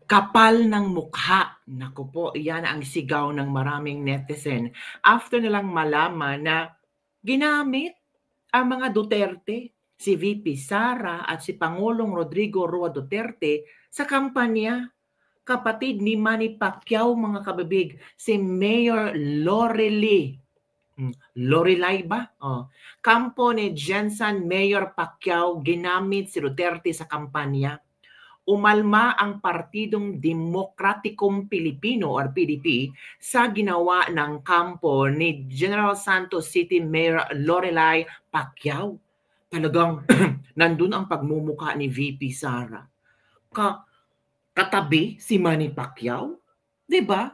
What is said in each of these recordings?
Kapal ng mukha. Naku po, iyan ang sigaw ng maraming netizen after nilang malaman na ginamit ang mga Duterte, si VP Sara at si Pangulong Rodrigo Roa Duterte sa kampanya. Kapatid ni Manny Pacquiao, mga kabibig, si Mayor Lorely. Lorelai ba? Kampo ni Jensan Mayor Pacquiao, ginamit si Duterte sa kampanya. Umalma ang Partidong Demokratikong Pilipino or PDP sa ginawa ng kampo ni General Santos City Mayor Lorelai Pacquiao. Talagang nandun ang pagmumukha ni VP Sara. Katabi si Manny Pacquiao? 'Di ba?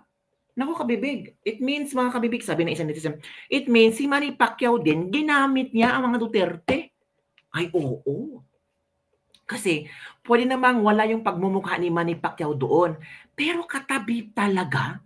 Naku kabibig. It means, mga kabibig, sabi ng isang netizen, it means si Manny Pacquiao din, ginamit niya ang mga Duterte. Ay, oo. Kasi pwede namang wala yung pagmumukha ni Manny Pacquiao doon. Pero katabi talaga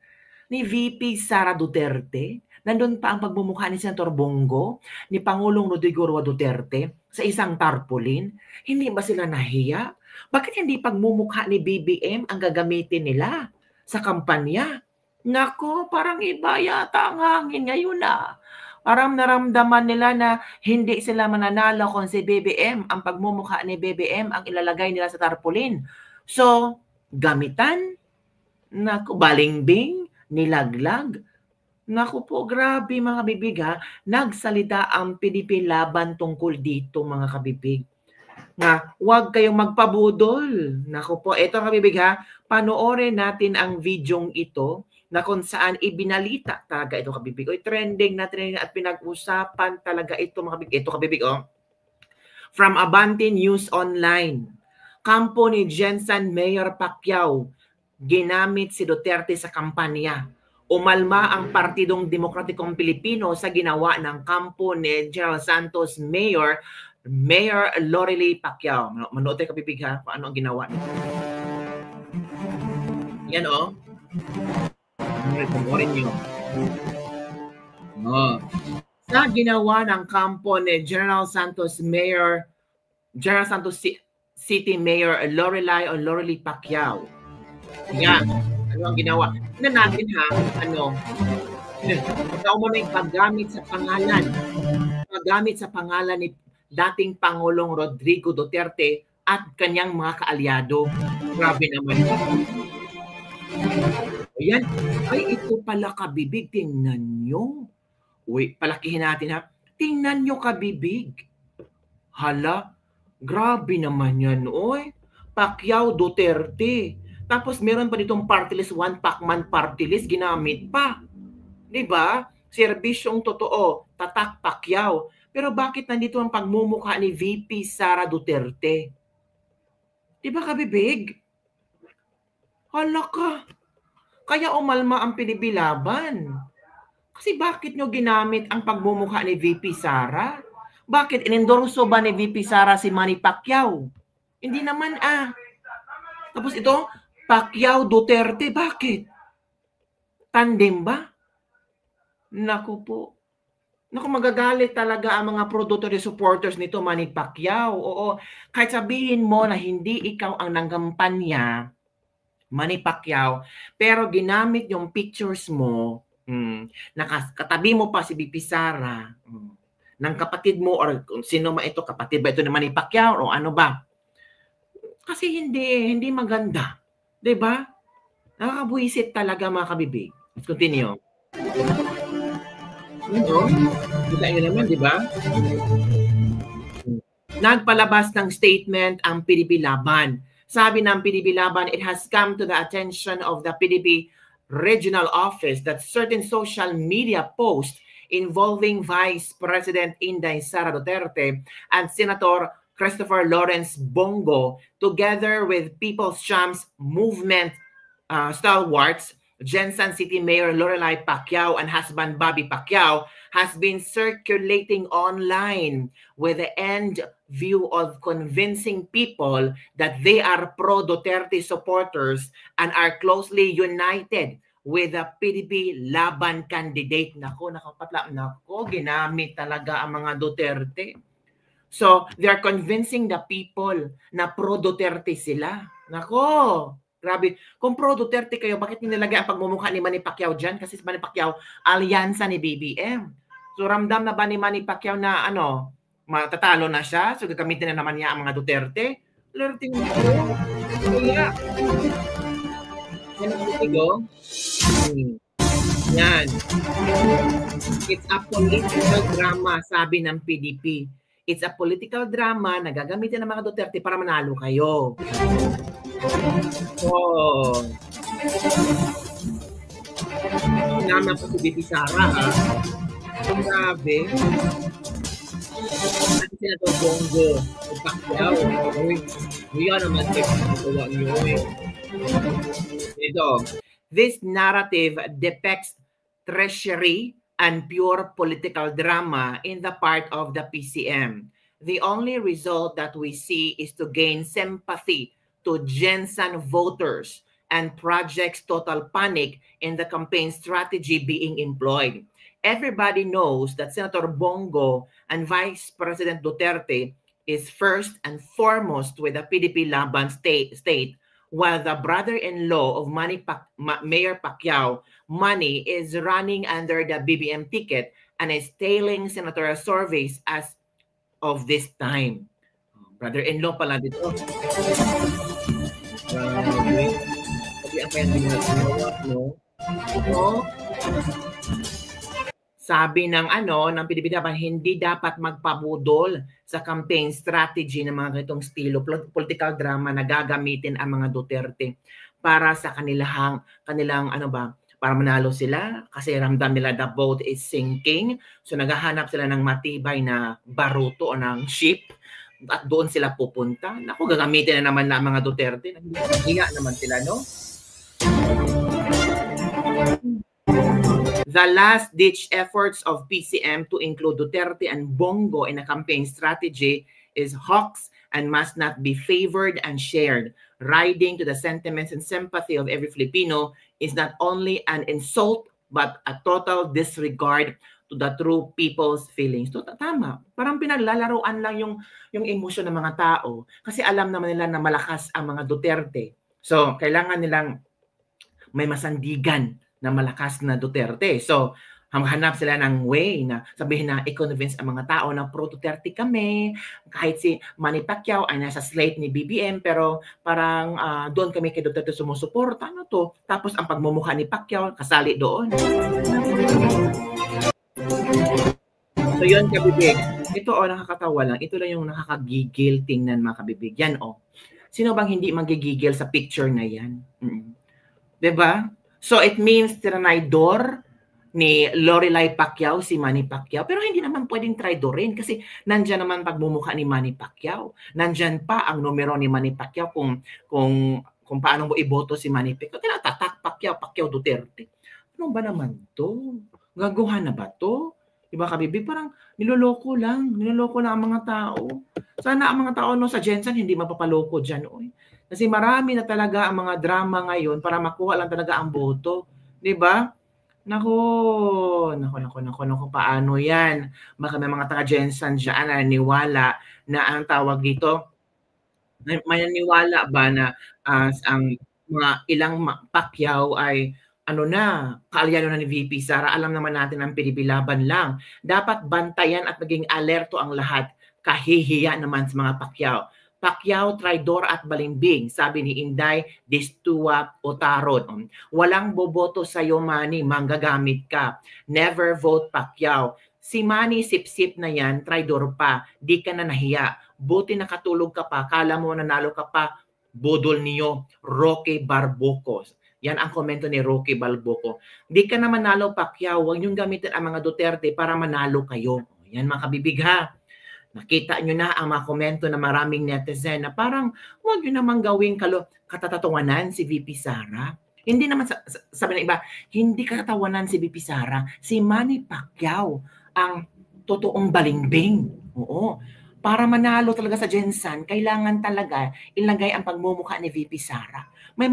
ni VP Sara Duterte. Nandun pa ang pagmumukha ni Senator Bongo, ni Pangulong Rodrigo Roa Duterte sa isang tarpaulin. Hindi ba sila nahiya? Bakit hindi pagmumukha ni BBM ang gagamitin nila sa kampanya? Nako, parang iba yata ang hangin ngayon na. Parang naramdaman nila na hindi sila mananalo kung si BBM, ang pagmumukha ni BBM ang ilalagay nila sa tarpaulin. So, gamitan, naku, balingbing, nilaglag. Naku po, grabe mga kabibig ha. Nagsalita ang PDP laban tungkol dito, mga kabibig. Na huwag kayong magpabudol. Naku po, eto mga kabibig ha. Panoorin natin ang videong ito na kung saan ibinalita talaga ito kabibig. Oy, trending na at pinag-usapan talaga ito mga kabibig. Ito kabibig From Abante News Online. Kampo ni Jensan Mayor Pacquiao, ginamit si Duterte sa kampanya. Umalma ang Partidong Demokratikong Pilipino sa ginawa ng kampo ni General Santos Mayor Lorely Pacquiao. Manood tayo kabibig ha, kung ano ang ginawa nito. Yan Panoorin nyo. Sa ginawa ng kampo ni General Santos City Mayor Lorely Pacquiao. Yan. Ano ang ginawa? Tignan natin ha, ikaw mo na yung paggamit sa pangalan ni dating Pangulong Rodrigo Duterte at kanyang mga kaalyado. Grabe naman. Ayan. Ay, ito pala kabibig. Tingnan nyo. Uy, palakihin natin ha. Tingnan nyo kabibig. Hala, grabe naman yan. Oy, Pacquiao Duterte. Tapos meron pa ditong party list, one Pacman party list, ginamit pa. Diba? Serbisyong totoo, tatak Pacquiao. Pero bakit nandito ang pagmumukha ni VP Sara Duterte? Diba kabibig? Hala ka. Kaya umalma ang PDP laban. Kasi bakit nyo ginamit ang pagmumukha ni VP Sara? Bakit inendorso ba ni VP Sara si Manny Pacquiao? Hindi naman Tapos ito, Pacquiao Duterte, bakit? Tandem ba? Naku po. Naku, magagalit talaga ang mga pro-Duterte supporters nito, Manny Pacquiao. Oo, kahit sabihin mo na hindi ikaw ang nanggampanya, Manny Pacquiao, pero ginamit yung pictures mo, katabi mo pa si VP Sara, ng kapatid mo or sino man ito, kapatid ba ito ni Manny Pacquiao o ano ba? Kasi hindi maganda. 'Di ba? Nakakabuisit talaga mga kabibig. Let's continue. Kita nyo naman, 'di ba? Nagpalabas ng statement ang PDP Laban. Sabi ng PDP Laban, it has come to the attention of the PDP regional office that certain social media posts involving Vice President Inday Sara Duterte and Senator Christopher Lawrence Bongo, together with People's Champs Movement stalwarts, Jensan City Mayor Lorelai Pacquiao and husband Bobby Pacquiao, has been circulating online with the end view of convincing people that they are pro-Duterte supporters and are closely united with the PDP Laban candidate. Nako, ginamit talaga ang mga Duterte. So, they're convincing the people na pro-Duterte sila. Nako, Grabe. Kung pro Duterte kayo, bakit nilagay ang pagmumukha ni Manny Pacquiao dyan? Kasi si Manny Pacquiao, alyansa ni BBM. So ramdam na ba ni Manny Pacquiao na matatalo na siya? So gagamitin na naman niya ang mga Duterte? Duterte mo ito. Kaya, yan ang ito. Yan. It's a political drama, sabi ng PDP. It's a political drama na gagamitin ng mga Duterte para manalo kayo. Oh. Sinama po si BP Sara, ha? Grabe. At sila to Bongo. Pacquiao. Uy, naman ito niyo eh. Ito. This narrative depicts treachery and pure political drama in the part of the PCM. The only result that we see is to gain sympathy to Jensen voters and projects total panic in the campaign strategy being employed. Everybody knows that Senator Bongo and Vice President Duterte is first and foremost with the PDP Laban state, while the brother-in-law of Mayor Pacquiao, Manny, is running under the BBM ticket and is tailing senatorial surveys as of this time. Brother-in-law pala dito. Sabi ang kaya ginagawa, no? Sabi ng ng PDP dapat hindi dapat magpabudol sa campaign strategy ng mga ganitong estilo, political drama na gagamitin ang mga Duterte para sa kanilang para manalo sila kasi ramdam nila the boat is sinking. So naghahanap sila ng matibay na baruto o ng ship at doon sila pupunta. Naku, gagamitin na naman ng mga Duterte. Hiya naman sila, no? The last-ditch efforts of PCM to include Duterte and Bongo in a campaign strategy is hoax and must not be favored and shared. Riding to the sentiments and sympathy of every Filipino is not only an insult but a total disregard to the true people's feelings. Tama. Parang pinaglalaroan lang yung emosyon ng mga tao kasi alam naman nila na malakas ang mga Duterte. So, kailangan nilang may masandigan na malakas na Duterte. So, hanap sila ng way na sabihin na i-convince ang mga tao na pro-Duterte kami. Kahit si Manny Pacquiao ay nasa slate ni BBM pero parang doon kami kay Duterte sumusuporta. Ano to? Tapos ang pagmumukha ni Pacquiao kasali doon. So yun, kabibig. Ito nakakatawa lang. Ito lang yung nakakagigil tingnan mga kabibig. Yan Sino bang hindi magigigil sa picture na yan? Diba? So it means tinaydor ni Lorelai Pacquiao si Manny Pacquiao. Pero hindi naman pwedeng traidorin kasi nandyan naman pagmumukha ni Manny Pacquiao. Nandyan pa ang numero ni Manny Pacquiao kung paano mo iboto si Manny Pacquiao. Tinatatak Pacquiao Duterte. Ano ba naman to? Gagawa na ba to? Diba kabibig? Parang niloloko lang ang mga tao. Sana ang mga tao sa Jensen hindi mapapaloko dyan. Kasi marami na talaga ang mga drama ngayon para makuha lang talaga ang boto. Diba? Naku, paano yan? Baka may mga taga-Jensen dyan na naniwala na ang tawag dito, may naniwala ba na ang mga ilang Pacquiao ay kaalyano na ni VP Sara. Alam naman natin ang PDP laban lang. Dapat bantayan at maging alerto ang lahat. Kahihiya naman sa mga Pacquiao, traidor at balimbing, sabi ni Inday Distua Otarod. Walang boboto sa iyo, Manny, manggagamit ka. Never vote Pacquiao. Si Manny sip-sip na yan, traidor pa. Di ka na nahiya. Buti nakatulog ka pa, kala mo nanalo ka pa, budol niyo, Roque Barbocos. Yan ang komento ni Roque Balboco. Di ka na manalo, Pacquiao. Huwag niyong gamitin ang mga Duterte para manalo kayo. Yan mga kabibig, ha. Nakita nyo na ang mga komento na maraming netizen na parang huwag nyo namang gawing katatawanan si VP Sara. Hindi naman, sabi ng iba, hindi katatawanan si VP Sara. Si Manny Pacquiao ang totoong balimbing. Oo. Para manalo talaga sa Jensen, kailangan talaga ilagay ang pagmumukha ni VP Sara. May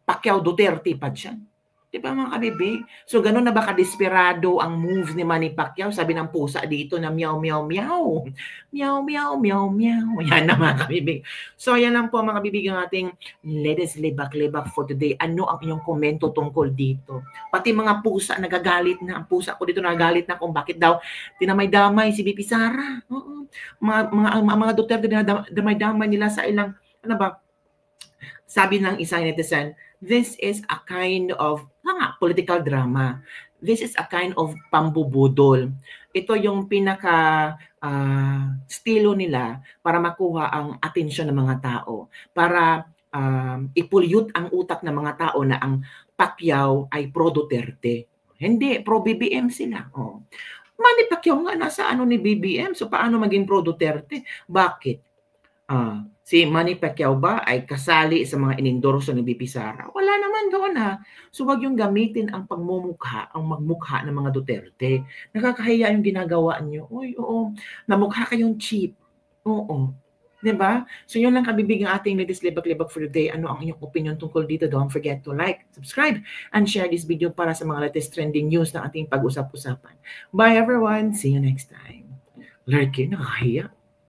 Pacquiao Duterte pa dyan. Di ba mga kabibig? So ganun na ba kadesperado ang move ni Manny Pacquiao? Sabi ng pusa dito na meow, meow, meow. Meow, meow, meow, meow. Yan na mga kabibig. So yan lang po mga kabibig ang ating latest libak-libak for today. Ano ang inyong komento tungkol dito? Pati mga pusa nagagalit na. Ang pusa ko dito nagagalit na kung bakit daw dinamay-damay si BP Sara. Mga Duterte dinamay-damay nila sa ilang, ano ba, sabi ng isang netizen, this is a kind of political drama. This is a kind of pambubudol. Ito yung pinaka estilo nila para makuha ang atensyon ng mga tao. Para ipulyut ang utak ng mga tao na ang Pacquiao ay pro-Duterte. Hindi, pro-BBM sila. Oh. Manny Pacquiao nga nasa ano ni BBM, so paano maging pro-Duterte? Bakit? Si Manny Pacquiao ba ay kasali sa mga inendorso ni BP Sara? Wala naman doon So wag yung gamitin ang pagmumukha, ang magmukha ng mga Duterte. Nakakahiya yung ginagawa niyo. Uy, oo, namukha kayong cheap. Oo. 'Di ba? So yun lang kabibig ang ating latest libak-libak for today. Ano ang inyong opinion tungkol dito? Don't forget to like, subscribe, and share this video para sa mga latest trending news na ating pag-usap-usapan. Bye everyone! See you next time. Lurky, nakahiya.